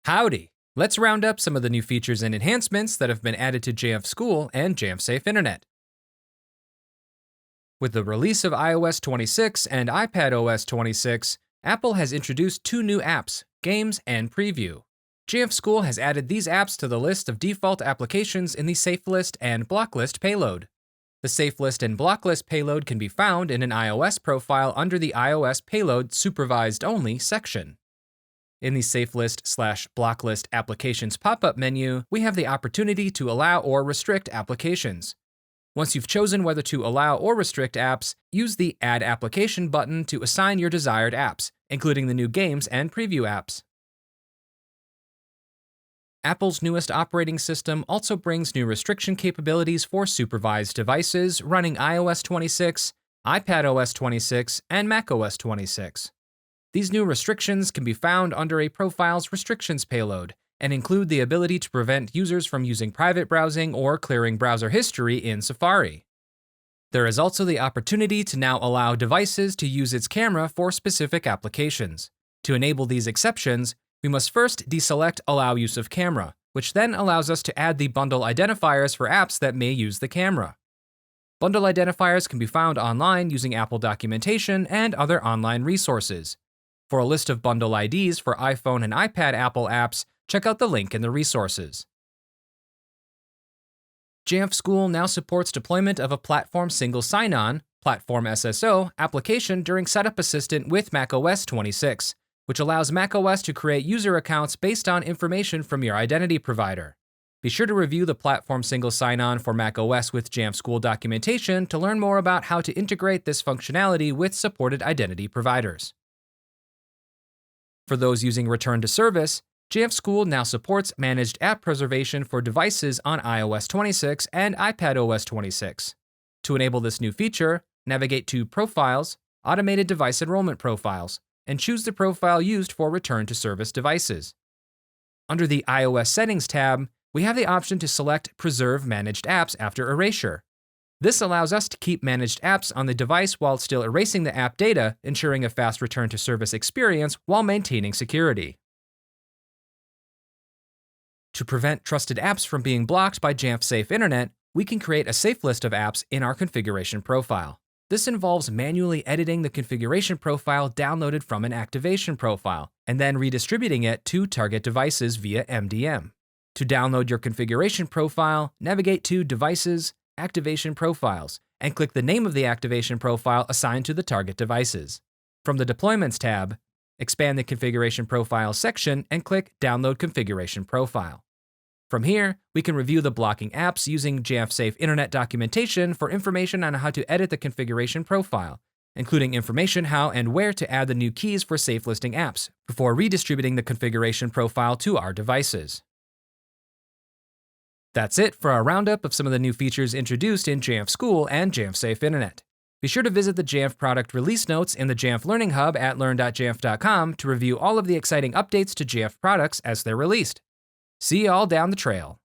Howdy! Let's round up some of the new features and enhancements that have been added to Jamf School and Jamf Safe Internet. With the release of iOS 26 and iPadOS 26, Apple has introduced two new apps, Games and Preview. Jamf School has added these apps to the list of default applications in the SafeList and BlockList payload. The SafeList and BlockList payload can be found in an iOS profile under the iOS Payload Supervised Only section. In the SafeList/BlockList Applications pop-up menu, we have the opportunity to allow or restrict applications. Once you've chosen whether to allow or restrict apps, use the Add Application button to assign your desired apps, including the new Games and Preview apps. Apple's newest operating system also brings new restriction capabilities for supervised devices running iOS 26, iPadOS 26, and macOS 26. These new restrictions can be found under a Profiles Restrictions payload and include the ability to prevent users from using private browsing or clearing browser history in Safari. There is also the opportunity to now allow devices to use its camera for specific applications. To enable these exceptions, we must first deselect Allow Use of Camera, which then allows us to add the bundle identifiers for apps that may use the camera. Bundle identifiers can be found online using Apple documentation and other online resources. For a list of bundle IDs for iPhone and iPad Apple apps, check out the link in the resources. Jamf School now supports deployment of a Platform Single Sign-On (Platform SSO) application during Setup Assistant with macOS 26, which allows macOS to create user accounts based on information from your identity provider. Be sure to review the Platform Single Sign-On for macOS with Jamf School documentation to learn more about how to integrate this functionality with supported identity providers. For those using Return to Service, Jamf School now supports managed app preservation for devices on iOS 26 and iPadOS 26. To enable this new feature, navigate to Profiles, Automated Device Enrollment Profiles, and choose the profile used for Return to Service devices. Under the iOS Settings tab, we have the option to select Preserve Managed Apps after erasure. This allows us to keep managed apps on the device while still erasing the app data, ensuring a fast return to service experience while maintaining security. To prevent trusted apps from being blocked by Jamf Safe Internet, we can create a safe list of apps in our configuration profile. This involves manually editing the configuration profile downloaded from an activation profile, and then redistributing it to target devices via MDM. To download your configuration profile, navigate to Devices, Activation Profiles, and click the name of the activation profile assigned to the target devices. From the Deployments tab, expand the Configuration Profiles section and click Download Configuration Profile. From here, we can review the blocking apps using Jamf Safe Internet documentation for information on how to edit the configuration profile, including information how and where to add the new keys for safe listing apps before redistributing the configuration profile to our devices. That's it for our roundup of some of the new features introduced in Jamf School and Jamf Safe Internet. Be sure to visit the Jamf product release notes in the Jamf Learning Hub at learn.jamf.com to review all of the exciting updates to Jamf products as they're released. See you all down the trail.